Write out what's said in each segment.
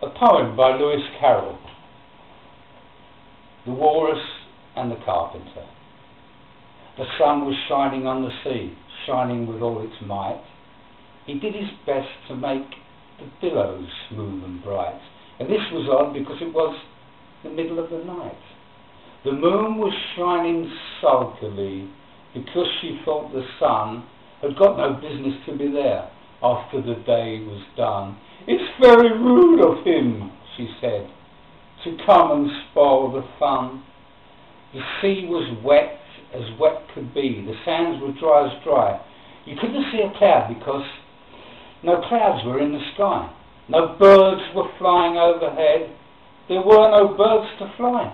A poem by Lewis Carroll. The Walrus and the Carpenter. The sun was shining on the sea, shining with all its might. He did his best to make the billows smooth and bright. And this was odd because it was the middle of the night. The moon was shining sulkily because she thought the sun had got no business to be there after the day was done. "It's very rude of him," she said, "to come and spoil the fun." The sea was wet as wet could be. The sands were dry as dry. You couldn't see a cloud because no clouds were in the sky. No birds were flying overhead. There were no birds to fly.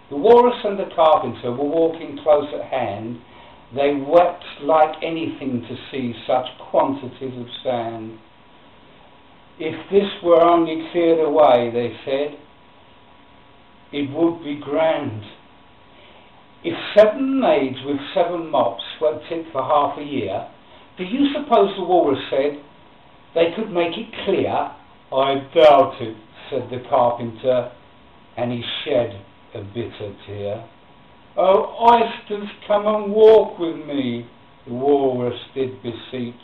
The Walrus and the Carpenter were walking close at hand. They wept like anything to see such quantities of sand. "If this were only cleared away," they said, "it would be grand. If 7 maids with 7 mops swept it for half a year, do you suppose," the Walrus said, "they could make it clear?" "I doubt it," said the Carpenter, and he shed a bitter tear. "Oh, oysters, come and walk with me," the Walrus did beseech.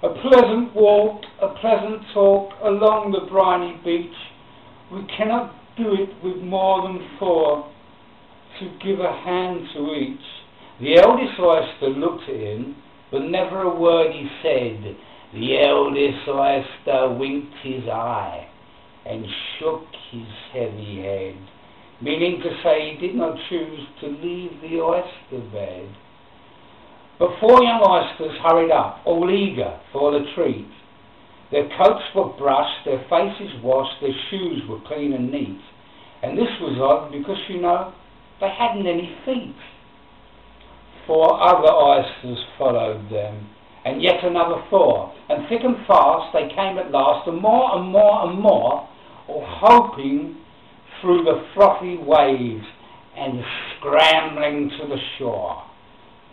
"A pleasant walk, a pleasant talk along the briny beach. We cannot do it with more than 4, to give a hand to each." The eldest oyster looked at him, but never a word he said. The eldest oyster winked his eye and shook his heavy head, meaning to say he did not choose to leave the oyster bed. But 4 young oysters hurried up, all eager for the treat. Their coats were brushed, their faces washed, their shoes were clean and neat. And this was odd because, you know, they hadn't any feet. 4 other oysters followed them, and yet another 4. And thick and fast they came at last, and more and more and more, all hoping through the frothy waves and scrambling to the shore.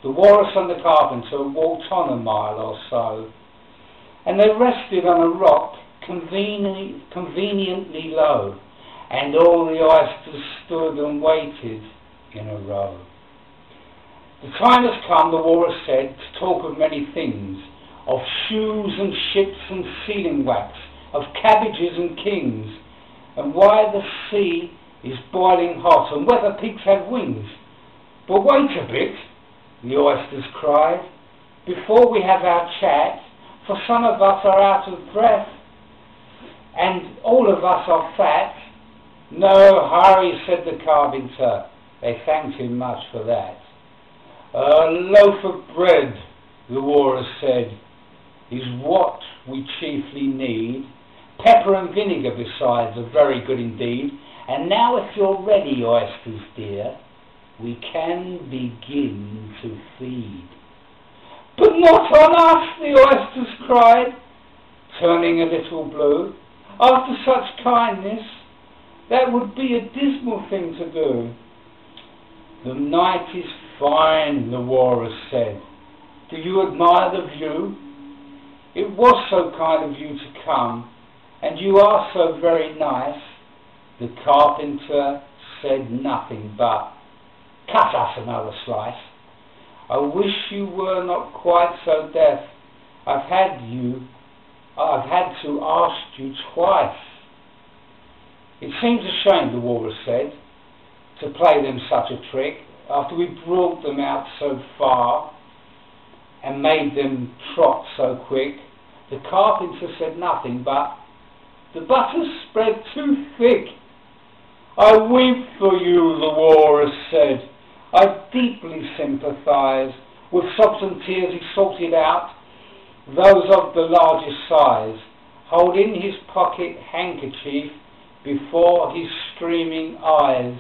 The Walrus and the Carpenter walked on a mile or so, and they rested on a rock conveniently low, and all the oysters stood and waited in a row. "The time has come," the Walrus said, "to talk of many things, of shoes and ships and sealing wax, of cabbages and kings, and why the sea is boiling hot, and whether pigs have wings." "But wait a bit," the oysters cried, "before we have our chat, for some of us are out of breath, and all of us are fat." "No hurry," said the Carpenter. They thanked him much for that. "A loaf of bread," the Walrus said, "is what we chiefly need. Pepper and vinegar besides are very good indeed. And now if you're ready, oysters dear, we can begin to feed." "But not on us," the oysters cried, turning a little blue. "After such kindness, that would be a dismal thing to do." "The night is fine," the Walrus said. "Do you admire the view? It was so kind of you to come, and you are so very nice." The Carpenter said nothing but, "Cut us another slice. I wish you were not quite so deaf. I've had to ask you twice." "It seems a shame," the Walrus said, "to play them such a trick after we brought them out so far and made them trot so quick." The Carpenter said nothing but, "The butter's spread too thick." "I weep for you," the Walrus said. "I deeply sympathize." With sobs and tears he sorted out those of the largest size, holding his pocket handkerchief before his streaming eyes.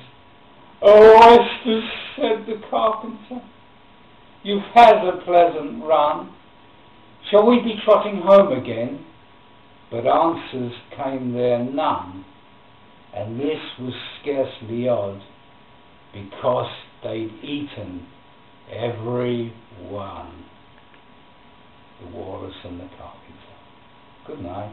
"Oh, oysters," said the Carpenter, "you've had a pleasant run. Shall we be trotting home again?" But answers came there none, and this was scarcely odd, because they'd eaten every one. The Walrus and the Carpenter. Good night.